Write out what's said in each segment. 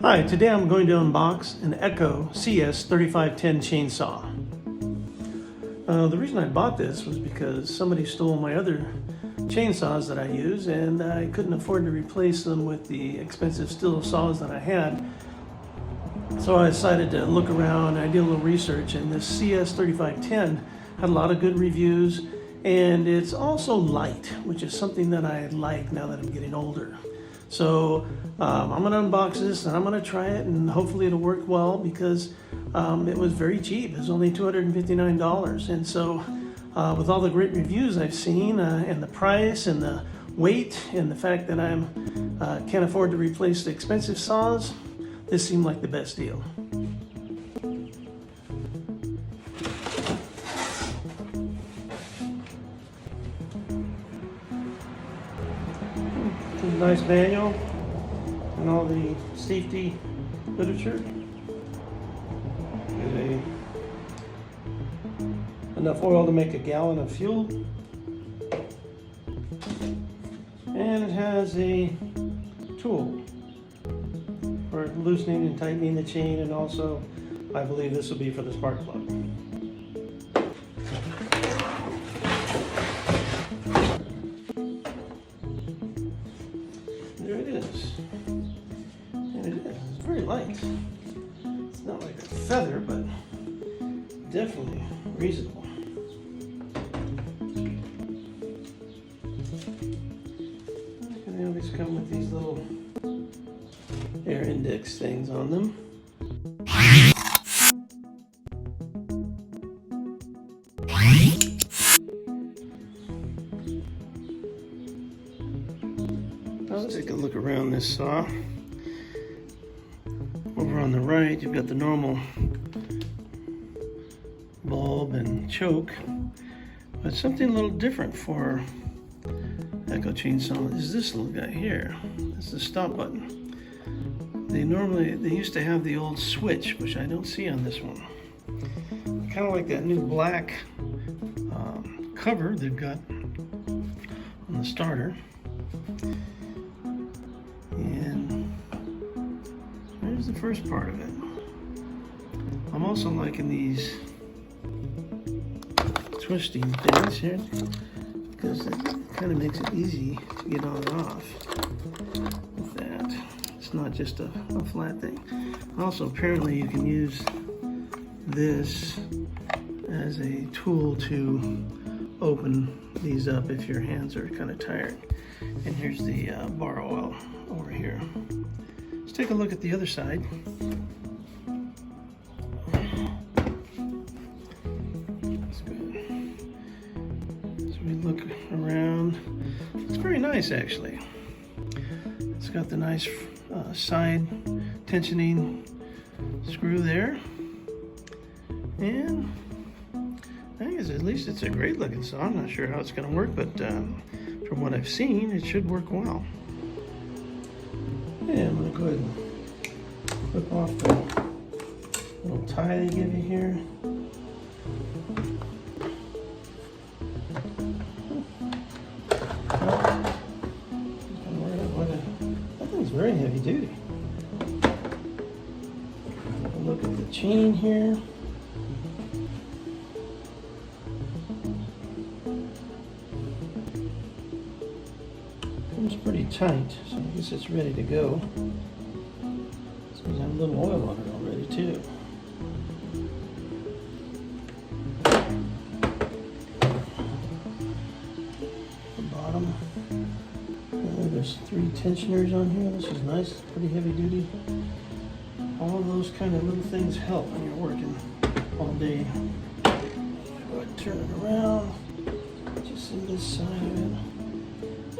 Hi, today I'm going to unbox an Echo CS3510 chainsaw. The reason I bought this was because somebody stole my other chainsaws that I use and I couldn't afford to replace them with the expensive steel saws that I had. So I decided to look around and I did a little research, and this CS3510 had a lot of good reviews, and it's also light, which is something that I like now that I'm getting older. So I'm going to unbox this and I'm going to try it, and hopefully it'll work well because it was very cheap. It was only $259. And so with all the great reviews I've seen and the price and the weight and the fact that I can't afford to replace the expensive saws, this seemed like the best deal. Nice manual and all the safety literature. Enough oil to make a gallon of fuel. And it has a tool for loosening and tightening the chain, and also I believe this will be for the spark plug. There it is. And it is. It's very light. It's not like a feather, but definitely reasonable. And they always come with these little air index things on them. Let's take a look around this saw. Over on the right, you've got the normal bulb and choke, but something a little different for Echo chainsaw is this little guy here. It's the stop button. They used to have the old switch, which I don't see on this one. Kind of like that new black cover they've got on the starter. And there's the first part of it. I'm also liking these twisting things here because it kind of makes it easy to get on and off with that. It's not just a flat thing. Also, apparently you can use this as a tool to open these up if your hands are kind of tired. And here's the bar oil over here. Let's take a look at the other side. That's good. So we look around. It's very nice, actually. It's got the nice side tensioning screw there. And I think at least it's a great looking saw. I'm not sure how it's going to work, but from what I've seen, it should work well. Yeah, I'm going to go ahead and flip off the little tie they give you here. That thing's very heavy duty. Look at the chain here. It's pretty tight, so I guess it's ready to go. So there's a little oil on it already too. The bottom. There's 3 tensioners on here. This is nice, pretty heavy duty. All of those kind of little things help when you're working all day. Go ahead and turn it around. Just see this side of it.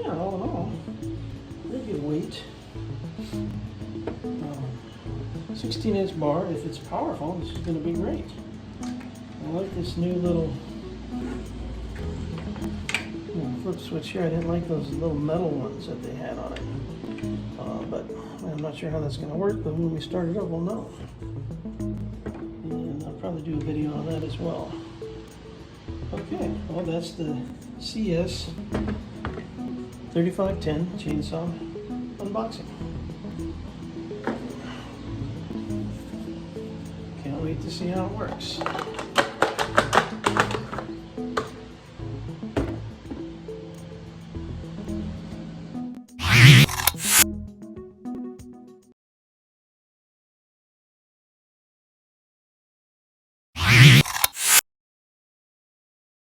Yeah, all in all, pretty good weight. 16-inch bar. If it's powerful, this is going to be great. I like this new little flip switch here. I didn't like those little metal ones that they had on it. But I'm not sure how that's going to work, but when we start it up, we'll know. And I'll probably do a video on that as well. Okay, well, that's the CS 3510 chainsaw unboxing. wait to see how it works.